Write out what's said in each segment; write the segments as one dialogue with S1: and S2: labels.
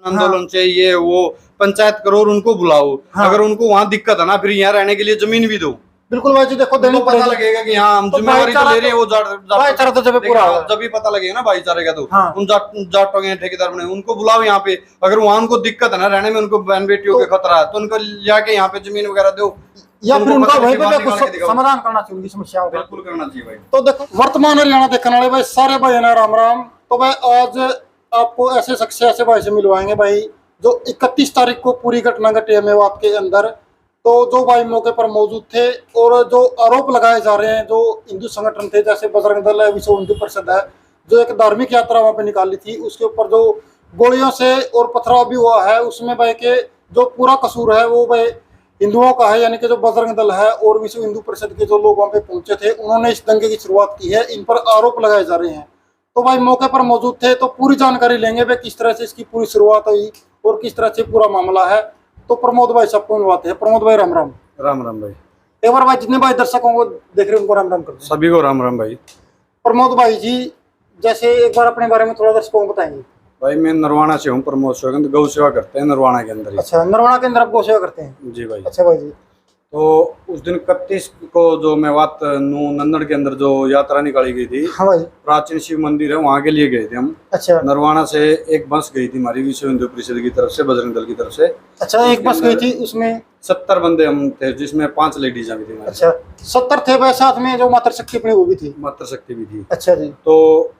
S1: आंदोलन से ये वो पंचायत करो और उनको बुलाओ। अगर उनको वहाँ दिक्कत है ना, फिर यहाँ रहने के लिए जमीन भी दो।
S2: बिल्कुल भाई जी, देखो देनी
S1: पता लगेगा कि हाँ हम जिम्मेवारी तो ले रहे हैं। वो
S2: भाईचारा तो जब पूरा होगा,
S1: जब भी पता लगेगा ना भाईचारे का। तो उन जाटों के ठेकेदार बने, उनको बुलाओ यहाँ पे। अगर वहाँ उनको दिक्कत है ना रहने में, उनको बहन बेटियों के खतरा है, तो उनको जाके यहाँ पे जमीन वगैरह दो,
S2: या फिर उनका वहीं पे कुछ समाधान करना चाहिए उनकी समस्याओं का।
S1: बिल्कुल करना चाहिए भाई।
S2: तो देखो वर्तमान हरियाणा देखने वाले भाई सारे भाई ना, राम राम। तो भाई आज आपको ऐसे शख्स ऐसे भाई से मिलवाएंगे भाई जो 31 तारीख को पूरी घटना घटी है मेवात के अंदर। तो जो भाई मौके पर मौजूद थे और जो आरोप लगाए जा रहे हैं, जो हिंदू संगठन थे जैसे बजरंग दल है, विश्व हिंदू परिषद है, जो एक धार्मिक यात्रा वहां पे निकाली थी, उसके ऊपर जो गोलियों से और पथराव भी हुआ है, उसमें भाई के जो पूरा कसूर है वो भाई हिंदुओं का है। यानी कि जो बजरंग दल है और विश्व हिंदू परिषद के जो लोग वहां पे पहुंचे थे, उन्होंने इस दंगे की शुरुआत की है। इन पर आरोप लगाए जा रहे हैं। तो भाई मौके पर मौजूद थे, तो पूरी जानकारी लेंगे भाई किस तरह से इसकी पूरी शुरुआत हुई और किस तरह से पूरा मामला है। तो प्रमोद भाई सबको मिलवाते हैं। प्रमोद भाई राम राम।
S1: राम राम भाई।
S2: एक बार भाई जितने भाई दर्शकों को देख रहे हैं उनको राम राम करते हैं।
S1: सभी को राम राम भाई।
S2: प्रमोद भाई जी, जैसे एक बार अपने बारे में थोड़ा दर्शकों को बताएंगे।
S1: भाई मैं नरवाना से हूँ, प्रमोद सेवक, गौ सेवा करते हैं नरवाना के अंदर।
S2: अच्छा, नरवाना के अंदर आप गौ सेवा करते हैं?
S1: जी भाई।
S2: अच्छा भाई जी।
S1: तो उस दिन 31 को जो मेवात नंदड़ के अंदर जो यात्रा निकाली गई थी,
S2: हाँ भाई,
S1: प्राचीन शिव मंदिर है, वहाँ के लिए गए थे हम।
S2: अच्छा।
S1: नरवाना से एक बस गई थी हमारी विश्व हिंदू परिषद की तरफ से, बजरंग दल की तरफ से।
S2: अच्छा, एक बस गई थी, उसमें
S1: 70 बंदे हम थे, जिसमें 5 लेडीज भी थी।
S2: अच्छा, 70 थे भाई। साथ में जो मातृ शक्ति अपनी वो भी थी?
S1: मातृ शक्ति भी थी।
S2: अच्छा जी।
S1: तो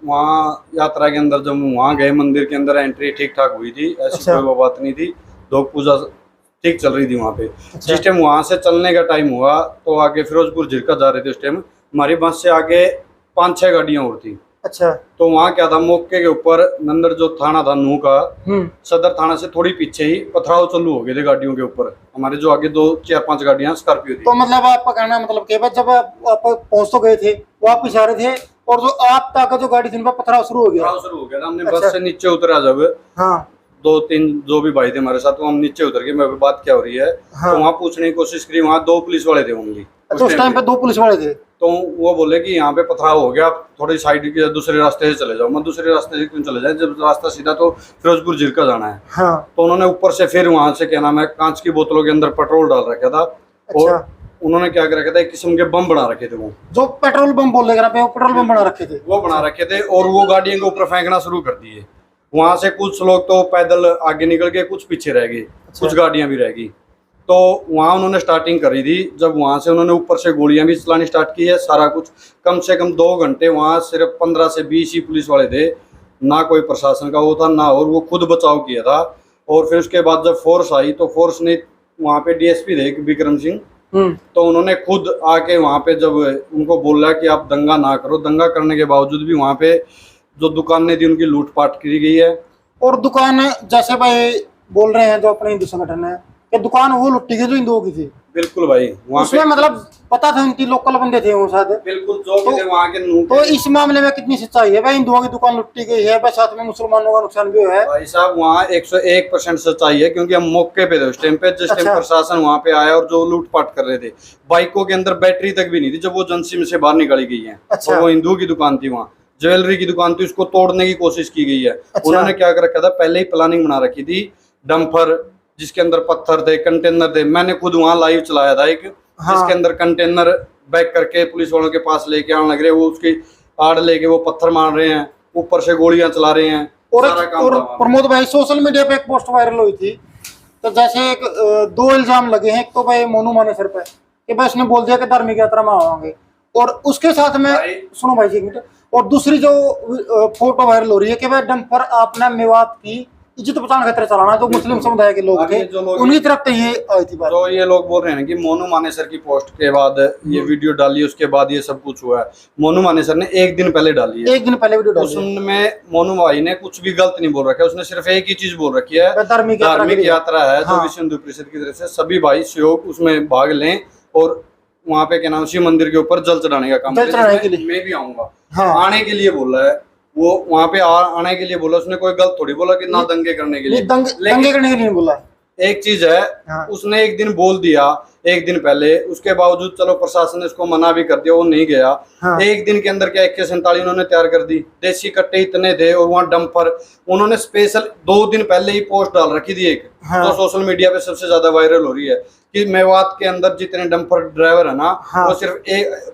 S1: वहाँ यात्रा के अंदर जब वहाँ गए, मंदिर के अंदर एंट्री ठीक ठाक हुई थी, ऐसी कोई बात नहीं थी। लोग पूजा ठीक चल रही थी वहाँ पे।
S2: अच्छा।
S1: जिस टाइम वहाँ से चलने का टाइम हुआ तो आगे फिरोजपुर झिरका जा रहे थे। उस टाइम हमारी बस से आगे 5-6 गाड़ियाँ और थी।
S2: अच्छा।
S1: तो वहाँ क्या था, मौके के ऊपर नंदड़ जो थाना था नूह का, सदर थाना से थोड़ी पीछे ही पथराव चालू हो गए थे गाड़ियों के ऊपर। हमारे जो आगे 2-4-5 गाड़ियाँ स्कॉर्पियो थी।
S2: तो मतलब आपका कहना मतलब कि जब आप पहुँच तो गए थे, वो आप पीछे आ रहे थे और जो आप तक जो गाड़ी थी उनका पथराव शुरू हो गया?
S1: था। हमने बस से नीचे उतरा जब,
S2: हाँ,
S1: 2-3 जो भी भाई थे हमारे साथ, वो हम नीचे उतर के मैं बात क्या हो रही है। हाँ। तो वहाँ पूछने की कोशिश करी, वहाँ 2 पुलिस वाले थे ओनली।
S2: तो उस टाइम पे 2 पुलिस वाले थे।
S1: तो वो बोले कि यहाँ पे पथराव हो गया, थोड़ी साइड के दूसरे रास्ते से चले जाओ। मैं दूसरे रास्ते से क्यों चले जाए, जब रास्ता सीधा तो फिरोजपुर झिरका जाना है। हाँ। तो उन्होंने ऊपर से फिर वहाँ से क्या नाम है, कांच की बोतलों के अंदर पेट्रोल डाल रखा था। अच्छा। और उन्होंने क्या कर रखा था, एक किस्म के बम बना रखे थे। वो जो
S2: पेट्रोल बम बोल रहे हैं, पेट्रोल बम बना रखे थे,
S1: वो बना रखे थे। और वो गाड़ियों के ऊपर फेंकना शुरू कर दिए। वहां से कुछ लोग तो पैदल आगे निकल गए, कुछ पीछे रह गए। अच्छा। कुछ गाड़ियां भी रह गई। तो वहां उन्होंने स्टार्टिंग करी थी। जब वहां से उन्होंने ऊपर से गोलियां भी चलानी स्टार्ट की है, सारा कुछ। कम से कम 2 घंटे वहां सिर्फ 15 से 20 ही पुलिस वाले थे, ना कोई प्रशासन का वो था ना, और वो खुद बचाव किया था। और फिर उसके बाद जब फोर्स आई तो फोर्स ने वहाँ पे DSP थे विक्रम सिंह, तो उन्होंने खुद आके वहाँ पे जब उनको बोला कि आप दंगा ना करो, दंगा करने के बावजूद भी वहाँ पे जो दुकानें थी उनकी लूटपाट की गई है। और
S2: दुकान जैसे भाई बोल रहे हैं जो अपने हिंदू संगठन है कि दुकान वो लुटी गई जो हिंदुओं की थी।
S1: बिल्कुल भाई,
S2: उसमें मतलब पता था उनकी लोकल बंदे थे वो शायद।
S1: बिल्कुल, जो भी थे वहाँ के नूह।
S2: तो इस मामले में कितनी सच्चाई है भाई? हिंदुओं की दुकान लुटी गई है, साथ में मुसलमानों का नुकसान भी हुआ है।
S1: भाई साहब वहाँ 101% सच्चाई है, क्योंकि हम मौके पे थे उस टाइम पे, जिस टाइम प्रशासन वहाँ पे आया और जो लूटपाट कर रहे थे। बाइकों के अंदर बैटरी तक भी नहीं थी जब वो एजेंसी में से बाहर निकाली गई है। अच्छा। वो हिंदुओं की दुकान थी, वहाँ ज्वेलरी की दुकान थी, उसको तोड़ने की कोशिश की गई है। अच्छा। उन्होंने क्या कर रखा था, पहले ही प्लानिंग बना रखी थी। डंपर जिसके अंदर पत्थर थे, कंटेनर थे, मैंने खुद वहाँ लाइव चलाया था एक। हाँ। जिसके अंदर कंटेनर बैक करके पुलिस वालों के पास लेके आने लग रहे, वो उसकी आड़ लेके वो पत्थर मार रहे हैं, ऊपर से गोलियां चला रहे हैं। और
S2: प्रमोद भाई सोशल मीडिया पे एक पोस्ट वायरल हुई थी, तो जैसे 2 इल्जाम लगे हैं। एक तो भाई मोनू मानेसर पे कि भाई उसने बोल दिया कि धार्मिक यात्रा में आवांगे, और उसके साथ में सुनो भाई जी एक मिनट, और दूसरी जो फोटो वायरल हो रही है कि भाई डंपर आपने मेवात की इज्जत बचाने खातिर चलाना, जो मुस्लिम समुदाय के लोग थे उन्हीं तरफ से ये आई थी बात।
S1: जो ये लोग बोल रहे हैं कि मोनू मानेसर की पोस्ट के बाद ये वीडियो डाली, उसके बाद ये सब कुछ हुआ है। मोनू मानेसर ने 1 दिन पहले डाली है,
S2: 1 दिन पहले वीडियो डाली।
S1: उसमें मोनू भाई ने कुछ भी गलत नहीं बोल रखा है। उसने सिर्फ एक ही चीज बोल रखी है, धार्मिक यात्रा है जो विश्व हिंदू परिषद की तरफ से सभी भाई सहयोग उसमें भाग लें, और वहाँ पे क्या नाम शिव मंदिर के ऊपर जल चढ़ाने का काम मैं भी आऊंगा। आने के लिए बोला है वो, वहाँ पे आने के लिए बोला। उसने कोई गलत थोड़ी बोला कि ना दंगे करने के लिए,
S2: दंगे करने के लिए बोला।
S1: एक चीज है, हाँ। उसने एक दिन बोल दिया, एक दिन पहले। उसके बावजूद चलो प्रशासन ने उसको मना भी कर दिया, वो नहीं गया।
S2: हाँ।
S1: एक दिन के अंदर क्या AK-47 उन्होंने तैयार कर दी, देसी कट्टे इतने थे, और वहाँ डंपर उन्होंने स्पेशल 2 दिन पहले ही पोस्ट डाल रखी थी एक,
S2: हाँ।
S1: जो सोशल मीडिया पे सबसे ज्यादा वायरल हो रही है, कि मेवात के अंदर जितने डंपर ड्राइवर है ना,
S2: हाँ।
S1: वो सिर्फ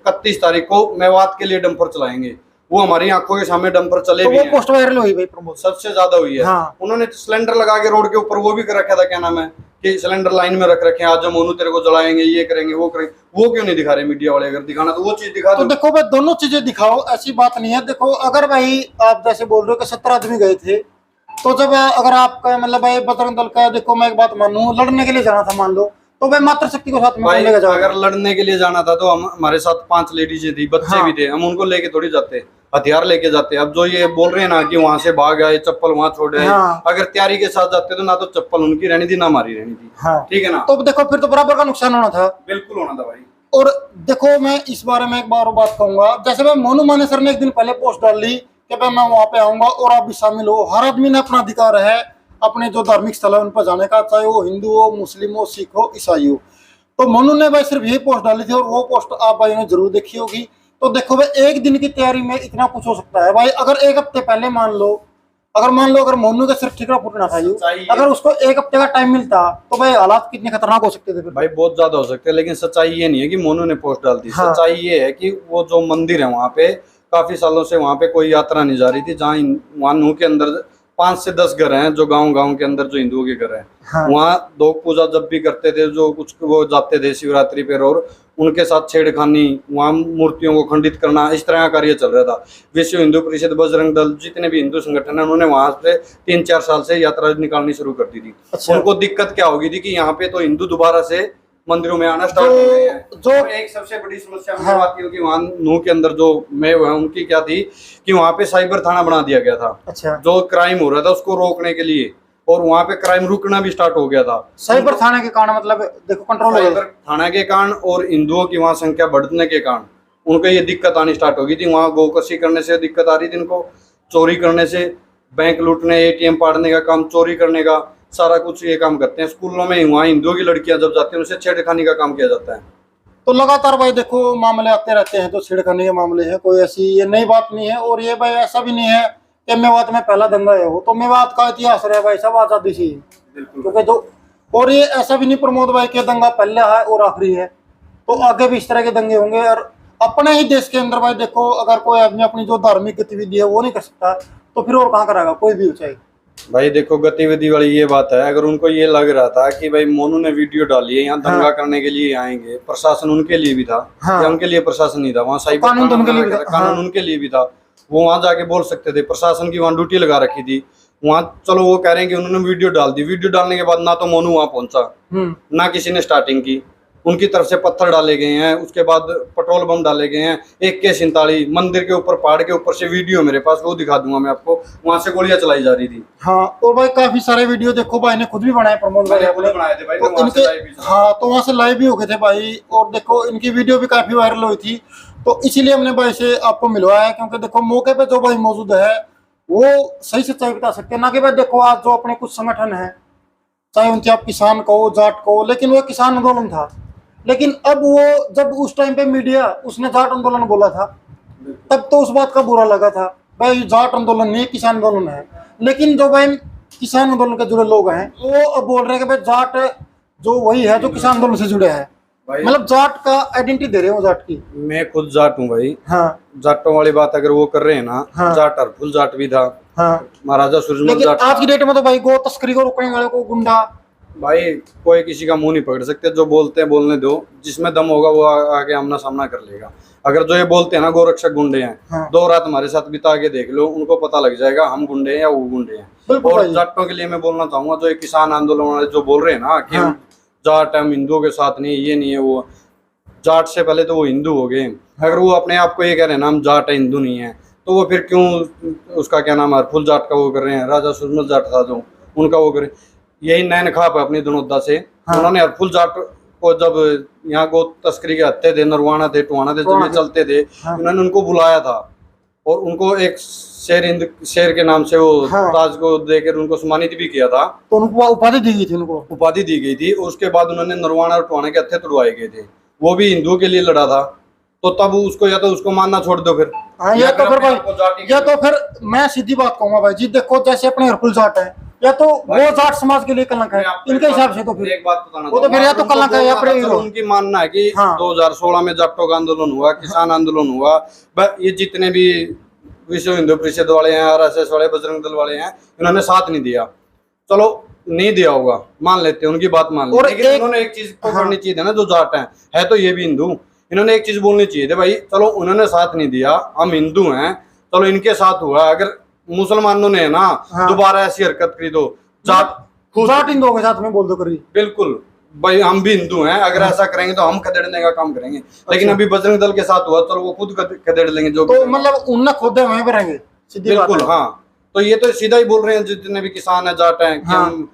S1: 31 तारीख को मेवात के लिए डंपर चलाएंगे। वो हमारी आंखों के सामने डंपर चले
S2: तो
S1: भी
S2: वो
S1: हैं।
S2: पोस्ट वायरल हुई भाई प्रमोद।
S1: सबसे ज्यादा हुई है।
S2: हाँ।
S1: उन्होंने सिलेंडर लगा के रोड के ऊपर वो भी कर रखा था, क्या नाम है, कि सिलेंडर लाइन में रख रखे हैं, आज हम मोनू तेरे को जलाएंगे, ये करेंगे, वो करेंगे। वो क्यों नहीं दिखा रहे मीडिया वाले? अगर दिखाना तो वो चीज दिखा
S2: तो
S1: दो।
S2: देखो भाई दोनों चीजें दिखाओ, ऐसी बात नहीं है। देखो अगर भाई आप जैसे बोल रहे हो कि 17 आदमी गए थे, तो जब अगर आपका मतलब भाई बजरंग दल का, देखो मैं एक बात मानूं, लड़ने के लिए जाना था मान लो, तो भाई मातृशक्ति को साथ में
S1: भाई
S2: लेके जाओ।
S1: अगर लड़ने के लिए जाना था तो हम, हमारे साथ 5 लेडीजें थी, बच्चे
S2: हाँ।
S1: भी थे, हम उनको लेके थोड़ी जाते, हथियार लेके जाते। अब जो ये बोल रहे हैं ना कि वहां से भाग आए, चप्पल वहां छोड़ आए,
S2: हाँ।
S1: अगर तैयारी के साथ जाते तो ना तो चप्पल उनकी रहनी थी, ना हमारी रहनी थी।
S2: हाँ।
S1: ठीक है ना?
S2: तो देखो फिर तो बराबर का नुकसान होना था।
S1: बिल्कुल होना था भाई।
S2: और देखो मैं इस बारे में एक बार और बात कहूंगा, जैसे मैं मोनू माने सर ने एक दिन पहले पोस्ट डाल ली कि भाई मैं वहां पे आऊंगा और आप भी शामिल हो। हर आदमी ने अपना अधिकार है अपने जो धार्मिक स्थल है उन पर जाने का, चाहे वो हिंदू हो, मुस्लिम हो, सिख हो, ईसाई हो। तो मोनू ने भाई सिर्फ यही पोस्ट डाली थी, और वो पोस्ट आप भाई ने जरूर देखी होगी। तो देखो भाई एक दिन की तैयारी में इतना कुछ हो सकता है भाई। अगर एक हफ्ते पहले मान लो अगर मोनू का सिर्फ ठिकरा फूटना था अगर उसको एक हफ्ते का टाइम मिलता तो भाई हालात कितने खतरनाक हो सकते थे फिर।
S1: भाई बहुत ज्यादा हो सकते हैं, लेकिन सच्चाई ये नहीं है कि मोनू ने पोस्ट डाल दी।
S2: हाँ।
S1: सच्चाई ये है कि वो जो मंदिर है वहाँ पे काफी सालों से वहाँ पे कोई यात्रा नहीं जा रही थी, जहाँ वहाँ नूह के अंदर 5 से 10 घर हैं, जो गांव के अंदर जो हिंदुओं के घर हैं।
S2: हाँ।
S1: वहाँ लोग पूजा जब भी करते थे, जो कुछ वो जाते थे शिवरात्रि पे, और उनके साथ छेड़खानी, वहाँ मूर्तियों को खंडित करना, इस तरह का कार्य चल रहा था। विश्व हिंदू परिषद, बजरंग दल, जितने भी हिंदू संगठन है, उन्होंने वहां से 3-4 साल से यात्रा निकालनी शुरू कर दी थी।
S2: अच्छा।
S1: उनको दिक्कत क्या होगी थी कि यहाँ पे तो हिंदू दोबारा से मंदिरों में आना स्टार्ट हो गए हैं।
S2: जो
S1: और एक सबसे बड़ी समस्या मुझे आती है कि वहाँ नूह के अंदर जो मैं है उनकी क्या थी कि वहाँ पे साइबर थाना बना दिया गया था।
S2: अच्छा।
S1: जो क्राइम हो रहा था उसको रोकने के लिए, और वहाँ पे क्राइम रुकना भी स्टार्ट हो गया था
S2: साइबर थाने के कारण, मतलब देखो कंट्रोल हो
S1: साइबर
S2: गया।
S1: थाना के कारण और हिंदुओं की वहाँ संख्या बढ़ने के कारण उनको ये दिक्कत आनी स्टार्ट हो गई थी। वहाँ गोकशी करने से दिक्कत आ रही थी इनको, चोरी करने से, बैंक लूटने, ATM पाड़ने का काम, चोरी करने का, सारा कुछ ये काम करते हैं। स्कूलों में वहाँ हिंदुओं की लड़कियां जब जाती हैं उनसे छेड़खानी का काम किया जाता है।
S2: तो लगातार भाई देखो मामले आते रहते हैं, जो छेड़खानी के मामले हैं, कोई ऐसी ये नई बात नहीं है। और ये भाई ऐसा भी नहीं है कि मेवात में पहला दंगा है, वो तो मेवात का इतिहास रहा भाई सब आजादी से, क्योंकि जो, और ये ऐसा भी नहीं प्रमोद भाई के दंगा पहला है और आखिरी है, तो आगे भी इस तरह के दंगे होंगे। और अपने ही देश के अंदर भाई देखो अगर कोई आदमी अपनी जो धार्मिक गतिविधि है वो नहीं कर सकता तो फिर और कहाँ कराएगा, कोई भी हो चाहे।
S1: भाई देखो गतिविधि वाली ये बात है, अगर उनको ये लग रहा था कि भाई मोनू ने वीडियो डाली है यहाँ दंगा करने के लिए आएंगे, प्रशासन उनके लिए भी था।
S2: हाँ।
S1: या उनके लिए प्रशासन नहीं था, वहाँ साइबर
S2: कानून तो उनके लिए भी था।
S1: कानून उनके लिए भी था, वो वहाँ जाके बोल सकते थे। प्रशासन की वहाँ ड्यूटी लगा रखी थी वहाँ। चलो वो कह रहे हैं कि उन्होंने वीडियो डाल दी, वीडियो डालने के बाद ना तो मोनू वहाँ पहुंचा, ना किसी ने स्टार्टिंग की, उनकी तरफ से पत्थर डाले गए हैं, उसके बाद पेट्रोल बम डाले गए हैं, AK-47 मंदिर के ऊपर, पहाड़ के ऊपर से वीडियो मेरे पास, वो दिखा दूंगा मैं आपको, वहां से गोलियां चलाई जा रही थी।
S2: हाँ। और भाई काफी सारे वीडियो देखो भाई ने खुद भी बनाए प्रमोद भाई अपने,
S1: बनाए थे भाई,
S2: तो इनके, हाँ तो वहां से लाइव भी हो गए थे भाई। और देखो इनकी वीडियो भी काफी वायरल हुई थी, तो इसीलिए हमने भाई से आपको मिलवाया है, क्योंकि देखो मौके पे जो भाई मौजूद है वो सही सच्चाई बता सकते हैं। ना कि भाई देखो आज जो अपने कुछ संगठन है, चाहे उनके आप किसान को, जाट को, लेकिन वो किसान आंदोलन था, लेकिन अब वो जब उस टाइम पे मीडिया उसने जाट आंदोलन बोला था तब तो उस बात का बुरा लगा था, भाई जाट आंदोलन नहीं किसान आंदोलन है। लेकिन जो भाई किसान आंदोलन के जुड़े लोग हैं वो अब बोल रहे हैं कि भाई जाट जो वही है जो किसान आंदोलन से जुड़े हैं, मतलब जाट का आइडेंटिटी दे रहे हो जाट की।
S1: मैं खुद जाट हूँ भाई।
S2: हाँ।
S1: जाटों वाली बात अगर वो कर रहे हैं ना,
S2: हाँ।
S1: जाट हरफुल जाट भी था।
S2: हाँ।
S1: महाराजा सूरजमल
S2: लेकिन
S1: जाट
S2: आज की डेट में तो भाई गो तस्करी को रोकने वाले को गुंडा,
S1: भाई कोई किसी का मुंह नहीं पकड़ सकते। जो बोलते हैं बोलने दो, जिसमें दम होगा वो आगे आमना सामना कर लेगा। अगर जो ये बोलते हैं ना गोरक्षक गुंडे हैं,
S2: हाँ।
S1: 2 रात हमारे साथ बिता के देख लो, उनको पता लग जाएगा हम गुंडे हैं या वो गुंडे हैं।
S2: बिल्कुल
S1: और
S2: भाई।
S1: जाटों के लिए मैं बोलना चाहूंगा, जो ये किसान आंदोलन वाले जो बोल रहे हैं ना कि
S2: हाँ।
S1: हम जाट हम हिंदुओं के साथ नहीं, ये नहीं है वो, जाट से पहले तो वो हिंदू हो गए। अगर वो अपने आप को ये कह रहे हैं ना हम जाट है हिंदू नहीं है, तो वो फिर क्यों उसका क्या नाम है फुल जाट का वो कर रहे हैं। राजा सूरजमल जाट था जो, उनका वो करे, यही नैन खाप है अपनी धनोदा से।
S2: हाँ।
S1: उन्होंने हरफुल जाट को जब यहाँ गो तस्करी के हत्थे थे, नरवाना थे, टुहाना थे, जब ये चलते थे,
S2: हाँ।
S1: उन्होंने उनको बुलाया था और उनको एक शेर के नाम से वो
S2: हाँ।
S1: ताज को देकर उनको सम्मानित भी किया था,
S2: तो उनको उपाधि दी गई थी उनको।
S1: उपाधि दी गई थी। और उसके बाद उन्होंने नरवाना और टोहाना के हत्थे तुड़वाए गए थे, वो भी हिंदुओं के लिए लड़ा था। तो तब उसको या तो उसको मानना छोड़ दो फिर,
S2: हाँ,
S1: या
S2: ये तो फिर
S1: अपने
S2: भाई,
S1: आप को जाति
S2: ये तो फिर मैं सीधी बात कहूंगा भाई जी, देखो जैसे अपने हरकुल जाट है, या तो वो जाट समाज के लिए कलंक है, इनके हिसाब से तो फिर
S1: एक बात बताना
S2: वो तो फिर या तो कलंक है या फिर हीरो।
S1: उनकी मानना है कि
S2: हाँ।
S1: 2016 में जाटों का आंदोलन हुआ, किसान आंदोलन हुआ, ये जितने भी विश्व हिंदू परिषद वाले हैं, आरएसएस वाले, बजरंग दल वाले हैं, इन्होंने साथ नहीं दिया। चलो नहीं दिया होगा, मान लेते हैं, उनकी बात मान लेते, लेकिन उन्होंने एक चीज तो करनी चाहिए थी ना, जो जाट है तो ये भी हिंदू, इन्होंने एक चीज बोलनी चाहिए थी, भाई चलो उन्होंने साथ नहीं दिया, हम हिंदू हैं, चलो इनके साथ हुआ, अगर मुसलमानों ने ना दोबारा ऐसी हरकत करी तो जाट
S2: हिंदुओं के साथ में बोल दो करी,
S1: बिल्कुल भाई हम भी हिंदू हैं, अगर ऐसा करेंगे तो हम खदेड़ने का काम करेंगे। लेकिन अभी बजरंग दल के साथ हुआ, चलो वो खुद खदेड़ लेंगे जो
S2: तो मतलब उनने खोदे वहीं पर रहेंगे, सीधी बात
S1: बिल्कुल।
S2: है।
S1: हाँ, तो ये तो सीधा ही बोल रहे हैं जितने भी किसान है, जाट हैं, कि हम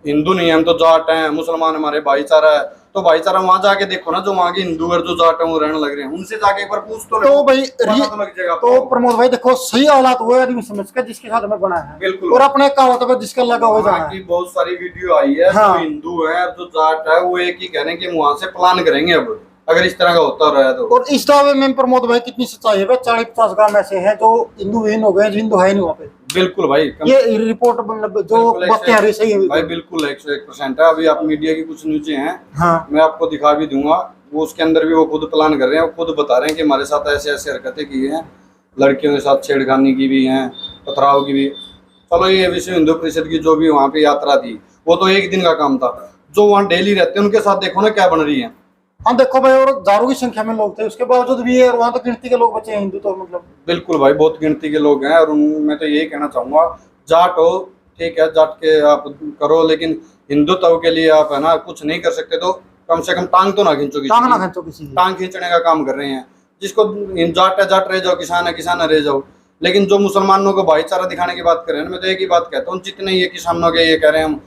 S1: हिंदू नहीं है, हम तो जाट हैं, मुसलमान हमारे भाईचारा है। तो भाईचारा वहां जाके देखो ना, जो वहां के हिंदू और जो जाट है वो रहने लग रहे हैं, उनसे जाके एक बार पूछ तो
S2: भाई
S1: पता तो लग जाएगा।
S2: तो प्रमोद भाई देखो, सही हालात वो आदमी समझ के जिसके साथ में बना है,
S1: बिल्कुल।
S2: और अपने कहावत पे जिसका लगा हो जाना है।
S1: बहुत सारी वीडियो आई है, जो हिंदू है और जो जाट है वो एक ही कह रहे हैं कि वहां से प्लान करेंगे अब, अगर इस तरह का होता रहा तो।
S2: और इस दावे में प्रमोद भाई कितनी सच्चाई है? 40-50 ग्राम ऐसे हैं जो हिंदू विहीन हो गए, जो हिंदू है नहीं वहाँ पे।
S1: बिल्कुल भाई,
S2: ये रिपोर्ट मतलब जो बातें आ रही सही है
S1: भाई, बिल्कुल 101% है। अभी आप मीडिया की कुछ न्यूज़ें हैं,
S2: हाँ,
S1: मैं आपको दिखा भी दूंगा, वो उसके अंदर भी वो खुद प्लान कर रहे हैं, वो खुद बता रहे हैं कि हमारे साथ ऐसे ऐसे हरकतें की हैं, लड़कियों के साथ छेड़खानी की भी हैं, पथराव की भी। चलो ये विश्व हिंदू परिषद की जो भी वहाँ पे यात्रा थी, वो तो एक दिन का काम था। जो वहाँ डेली रहते हैं उनके साथ देखो ना क्या बन रही है।
S2: हाँ देखो भाई, और हजारों की संख्या में लोग थे, उसके बावजूद भी है, और वहाँ तो गिनती के लोग बचे हैं हिंदू, तो मतलब
S1: बिल्कुल भाई, बहुत गिनती के लोग हैं। और मैं तो यही कहना चाहूंगा, जाट हो ठीक है, जाट के आप करो, लेकिन हिंदुत्व के लिए आप है ना कुछ नहीं कर सकते तो कम से कम टांग तो ना खींचो किसी
S2: टांग ना
S1: की।
S2: खींचो किसी की।
S1: टांग खींचने का काम कर रहे हैं। जिसको जाट है जाट रह जाओ, किसान है किसान रह जाओ। लेकिन जो मुसलमानों को भाईचारा दिखाने की बात कर रहे हैं, मैं तो एक ही बात कहता हूँ, जितने ये किसानों के ये कह रहे हैं हम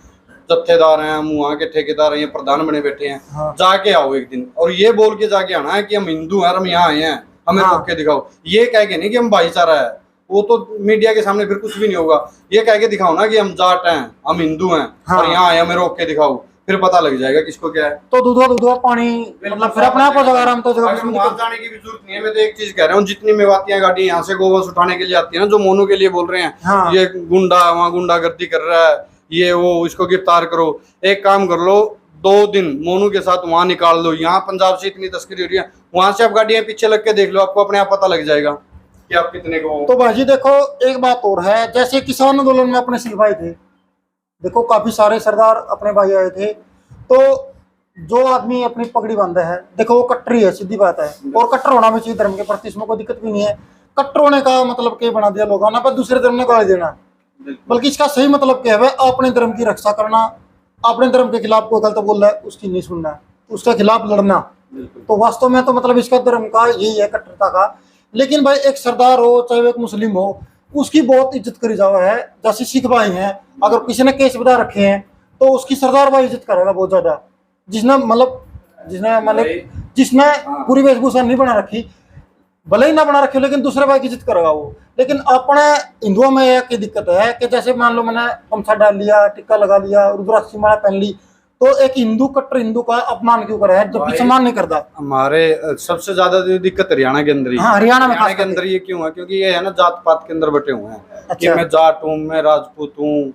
S1: जत्थेदार हैं, हम वहाँ के ठेकेदार हैं, ये प्रधान बने बैठे हैं,
S2: हाँ।
S1: जाके आओ एक दिन और ये बोल के जाके आना है कि हम हिंदू हैं, हम यहाँ आए हैं, हमें रोक के दिखाओ। ये कह के नहीं कि हम भाईचारा है, वो तो मीडिया के सामने फिर कुछ भी नहीं होगा। ये कह के दिखाओ ना कि हम जाट हैं, हम हिंदू हैं,
S2: हाँ।
S1: और यहाँ आए, हमें रोक के दिखाओ, फिर पता लग जाएगा किसको क्या है।
S2: तो दूधवा पानी मतलब फिर अपने आप हो जाएगा आराम। तो जगह
S1: वहां जाने की भी जरूरत नहीं है। मैं तो एक चीज कह रहा हूँ, जितनी मेवातियां गाड़ी यहाँ से गोवंश उठाने के लिए आती है ना, जो मोनू के लिए बोल रहे हैं,
S2: हाँ।
S1: ये गुंडा वहाँ गुंडागर्दी कर रहा है, ये वो, इसको गिरफ्तार करो। एक काम कर लो, 2 दिन मोनू के साथ वहां निकाल दो। यहाँ पंजाब से इतनी तस्करी हो रही है, वहां से आप गाड़ियां पीछे लग के देख लो, आपको अपने आप पता लग जाएगा कि आप कितने को।
S2: तो भाई देखो, एक बात और है, जैसे किसान आंदोलन में अपने सिख भाई थे, देखो काफी सारे सरदार अपने भाई आए थे, तो जो आदमी अपनी पगड़ी बांधा है, देखो वो कट्टरी है, सीधी बात है, और कट्टर होना भी चाहिए धर्म के प्रति, इसमें कोई दिक्कत भी नहीं है। कट्टर होने का मतलब क्या बना दिया लोगों ने, पर दूसरे धर्म ने गाली देना, बल्कि इसका सही मतलब क्या है, अपने धर्म की रक्षा करना, अपने धर्म के खिलाफ कोई गलत बोल रहा है उसकी नहीं सुनना, उसके खिलाफ लड़ना। तो वास्तव में तो मतलब इसका धर्म का यही है, कट्टरता का। लेकिन भाई एक सरदार हो चाहे वो एक मुस्लिम हो, उसकी बहुत इज्जत करी जावा है। जैसे सिख भाई हैं, अगर किसी ने केस बता रखे हैं तो उसकी सरदार भाई इज्जत करेगा बहुत ज्यादा। जिसने पूरी वेशभूषा नहीं बना रखी, भले ही ना बना रखी, लेकिन दूसरे भाई की इज्जत करेगा वो। लेकिन अपने हिंदुओं में एक दिक्कत है कि जैसे मान लो मैंने गमछा डाल लिया, टिक्का लगा लिया, रुद्राक्ष की माला पहन ली, तो एक हिंदू कट्टर हिंदू का अपमान क्यों करा है, जबकि सम्मान नहीं करता।
S1: हमारे सबसे ज्यादा दिक्कत हरियाणा के अंदर ही।
S2: हाँ, हरियाणा
S1: के अंदर ये क्यों है? क्योंकि ये है ना जात पात के अंदर बटे हुए हैं।
S2: अच्छा।
S1: कि मैं जाट हूँ, मैं राजपूत हूँ,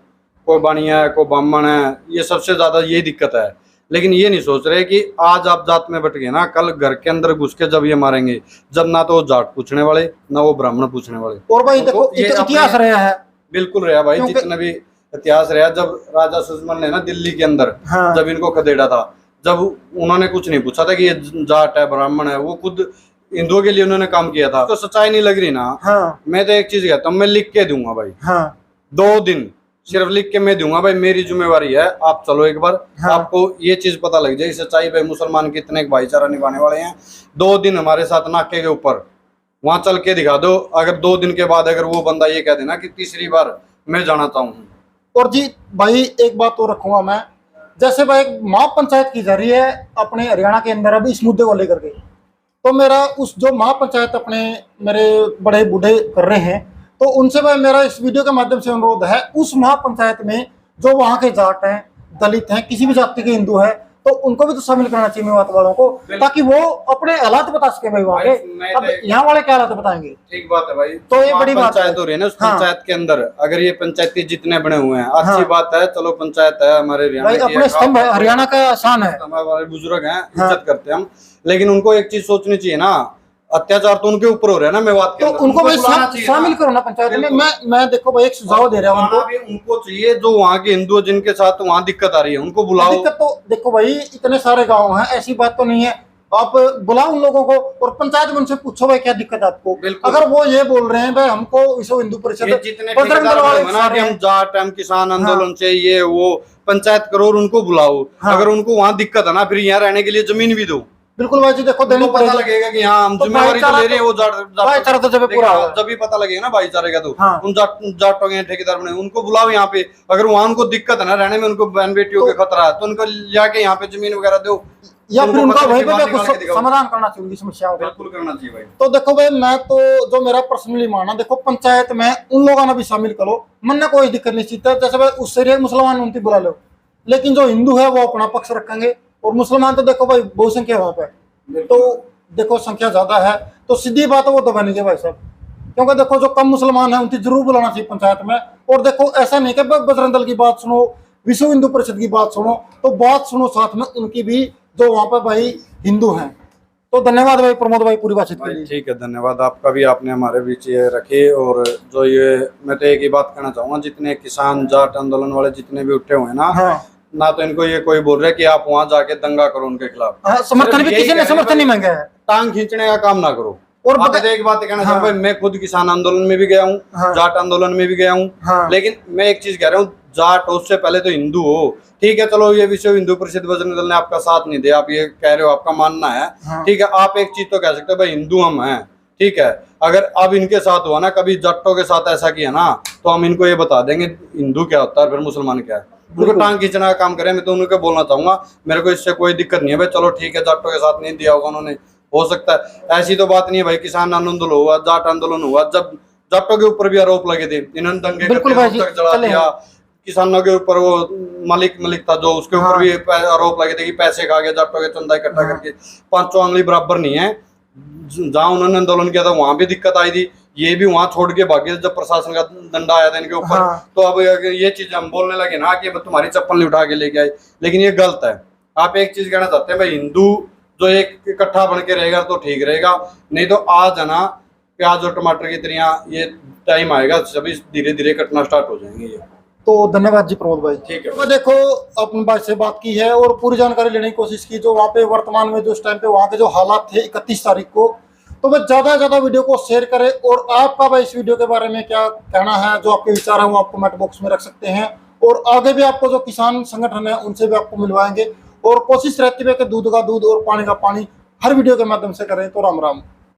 S1: कोई बानिया है, कोई ब्राह्मण है, ये सबसे ज्यादा यही दिक्कत है। लेकिन ये नहीं सोच रहे कि आज आप जात में बट गए ना, कल घर के अंदर घुस के जब ये मारेंगे, जब ना तो जाट पूछने वाले ना वो ब्राह्मण पूछने वाले।
S2: और भाई देखो इतिहास रहा है,
S1: बिल्कुल रहा भाई, जितना भी इतिहास रहा, जब राजा सुजमन ने ना दिल्ली के अंदर,
S2: हाँ।
S1: जब इनको खदेड़ा था, जब उन्होंने कुछ नहीं पूछा था कि ये जाट है ब्राह्मण है, वो खुद हिंदुओं के लिए उन्होंने काम किया था। तो सच्चाई नहीं लग रही ना।
S2: हाँ।
S1: मैं तो एक चीज कहता हूँ, मैं लिख के दूंगा भाई।
S2: हाँ।
S1: 2 दिन सिर्फ लिख के मैं दूंगा भाई, मेरी जिम्मेवारी है। आप चलो एक बार, हाँ। आपको ये चीज पता लग जाए सच्चाई भाई, मुसलमान कितने भाईचारा निभाने वाले हैं। 2 दिन हमारे साथ नाके के ऊपर वहां चल के दिखा दो। अगर 2 दिन के बाद अगर वो बंदा ये कह देना कि तीसरी बार मैं जाना चाहूँ।
S2: और जी भाई एक बात तो रखूंगा मैं, जैसे भाई एक महापंचायत की जा रही है अपने हरियाणा के अंदर अभी इस मुद्दे को लेकर के, तो मेरा उस जो महापंचायत अपने मेरे बड़े बूढ़े कर रहे हैं, तो उनसे भाई मेरा इस वीडियो के माध्यम से अनुरोध है, उस महापंचायत में जो वहाँ के जाट हैं, दलित हैं, किसी भी जाति के हिंदू है, तो उनको भी तो शामिल करना चाहिए मेवात वालों को, ताकि वो अपने हालात बता सके भाई वहाँ के। अब यहाँ वाले क्या हालात बताएंगे?
S1: ठीक बात है भाई।
S2: तो ये बड़ी बात
S1: पंचायत हो रही है ना, उस
S2: हाँ।
S1: पंचायत के अंदर अगर ये पंचायती जितने बने हुए हैं अच्छी
S2: हाँ।
S1: बात है, चलो पंचायत है हमारे
S2: भाई, अपने स्तंभ है, हरियाणा का आसान है,
S1: हमारे बुजुर्ग हैं,
S2: हाँ।
S1: इज्जत करते हैं हम, लेकिन उनको एक चीज सोचनी चाहिए ना, अत्याचार तो उनके ऊपर हो रहा है ना मेवात के
S2: तो
S1: अंदर,
S2: उनको भाई
S1: बुलाना चाहिए
S2: शामिल
S1: ना।
S2: करो ना पंचायत में।
S1: बिल्कुल।
S2: मैं देखो भाई एक सुझाव दे रहा हूँ उनको,
S1: भी उनको चाहिए जो वहाँ के हिंदू हैं, जिनके साथ वहाँ दिक्कत आ रही है, उनको बुलाओ।
S2: दिक्कत तो देखो भाई इतने सारे गांव हैं, ऐसी बात तो नहीं है, आप बुलाओ उन लोगों को और पंचायत में उनसे पूछो भाई क्या दिक्कत है आपको।
S1: बिल्कुल।
S2: अगर वो ये बोल रहे हैं भाई हमको विश्व हिंदू परिषद
S1: ये जितने
S2: बजरंग
S1: ठेकेदार
S2: दल वाले
S1: लोग हैं ना कि हम जाट हम किसान आंदोलन से ये वो पंचायत करो और उनको बुलाओ।
S2: हाँ।
S1: अगर उनको वहाँ दिक्कत है ना, फिर यहाँ रहने के लिए जमीन भी दो।
S2: बिल्कुल भाई जी, देखो देनी
S1: उनको पता
S2: पड़ेगी।
S1: लगेगा कि हाँ हम
S2: तो
S1: जिम्मेवारी तो ले रहे हैं, वो
S2: भाईचारा तो जब पूरा होगा।
S1: जब भी पता लगेगा ना भाईचारे का, तो
S2: हाँ।
S1: उन जाटों के ठेकेदार बने उनको बुलाओ यहाँ पे। अगर वहाँ उनको दिक्कत है ना रहने में, उनको बहन बेटियों के खतरा है, तो उनको जाके यहाँ पे जमीन वगैरह दो,
S2: या फिर उनका वहीं पे
S1: बाहर
S2: कुछ
S1: निकाल के दिखाओ।
S2: समाधान करना चाहिए उनकी समस्याओं का।
S1: बिल्कुल करना चाहिए भाई।
S2: तो देखो भाई, मैं तो जो मेरा पर्सनली मानना, देखो पंचायत में उन लोगों ने भी शामिल करो, मन में कोई दिक्कत निश्चित है। जैसे भाई उससे मुसलमान उनकी बुला लो, लेकिन जो हिंदू है वो अपना पक्ष रखेंगे, और मुसलमान तो देखो भाई बहुसंख्या वहां पे, तो देखो संख्या ज्यादा है, तो सीधी बात है वो दबानेंगे भाई साहब, क्योंकि देखो जो कम मुसलमान है उनकी जरूर बुलाना चाहिए पंचायत में। और देखो ऐसा नहीं कि बजरंग दल की बात सुनो, विश्व हिंदू परिषद की बात सुनो, तो बात सुनो साथ में उनकी भी, जो वहां पर भाई हिंदू हैं। तो धन्यवाद भाई प्रमोद भाई पूरी बातचीत के लिए।
S1: ठीक है, धन्यवाद आपका भी, आपने हमारे बीच ये रखी। और जो ये मैं तो एक ही बात कहना चाहूंगा, जितने किसान जाट आंदोलन वाले जितने भी उठे हुए हैं ना,
S2: हाँ।
S1: ना तो इनको ये कोई बोल रहा है कि आप वहां जाके दंगा करो उनके खिलाफ।
S2: हाँ, समर्थन भी किसी ने समर्थन नहीं मांगा है,
S1: टांग खींचने का काम ना करो।
S2: और
S1: और एक बात कहना चाहूंगा, मैं खुद किसान आंदोलन में भी गया हूँ,
S2: हाँ।
S1: जाट आंदोलन में भी गया हूँ,
S2: हाँ।
S1: लेकिन मैं एक चीज कह रहा हूँ, जाट हो उससे पहले तो हिंदू हो। ठीक है, चलो ये विश्व हिंदू परिषद बजरंग दल ने आपका साथ नहीं दिया, आप ये कह रहे हो, आपका मानना है,
S2: हाँ।
S1: ठीक है। आप एक चीज तो कह सकते हो भाई, हिंदू हम हैं, ठीक है। अगर अब इनके साथ हुआ ना, कभी जाटों के साथ ऐसा किया ना, तो हम इनको ये बता देंगे हिंदू क्या होता है, फिर मुसलमान क्या है। उनको टांग खींचने का काम करें। मैं तो उनको बोलना चाहूंगा, मेरे को इससे कोई दिक्कत नहीं है भाई, चलो ठीक है, जाटों के साथ नहीं दिया होगा उन्होंने, हो सकता है। ऐसी तो बात नहीं है भाई, किसान आंदोलन हुआ, जाट आंदोलन हुआ, जब जाटों के ऊपर भी आरोप लगे थे, इन्होंने दंगे तक चला दिया। किसानों के ऊपर वो मलिक था जो, उसके ऊपर भी आरोप लगे थे कि पैसे खा गया जाटों के चंदा इकट्ठा करके। पांचों उंगली बराबर नहीं है, जहां उन्होंने आंदोलन किया था वहां भी दिक्कत आई थी, ये भी वहां छोड़ के भागे जब प्रशासन का डंडा आया था इनके ऊपर।
S2: हाँ।
S1: तो अब ये चीज हम बोलने लगे ना कि तुम्हारी चप्पल नहीं उठा के लेके आए, लेकिन ये गलत है। आप एक चीज कहना चाहते हैं भाई, हिंदू जो एक इकट्ठा बन के रहेगा तो ठीक रहेगा, नहीं तो आज है ना प्याज और टमाटर की तरह ये टाइम आएगा, सभी धीरे धीरे कटना स्टार्ट हो जाएंगे ये।
S2: तो धन्यवाद जी प्रमोद भाई।
S1: ठीक है।
S2: तो देखो अपनी भाई से बात की है और पूरी जानकारी लेने की कोशिश की, जो वहाँ पे वर्तमान में जो उस टाइम पे वहाँ के जो हालात थे 31 तारीख को। तो मैं ज्यादा से ज्यादा वीडियो को शेयर करें, और आपका भाई इस वीडियो के बारे में क्या कहना है, जो आपके विचार है वो आप कमेंट बॉक्स में रख सकते हैं। और आगे भी आपको जो किसान संगठन है उनसे भी आपको मिलवाएंगे, और कोशिश रहती है कि दूध का दूध और पानी का पानी हर वीडियो के माध्यम से करें। तो राम राम।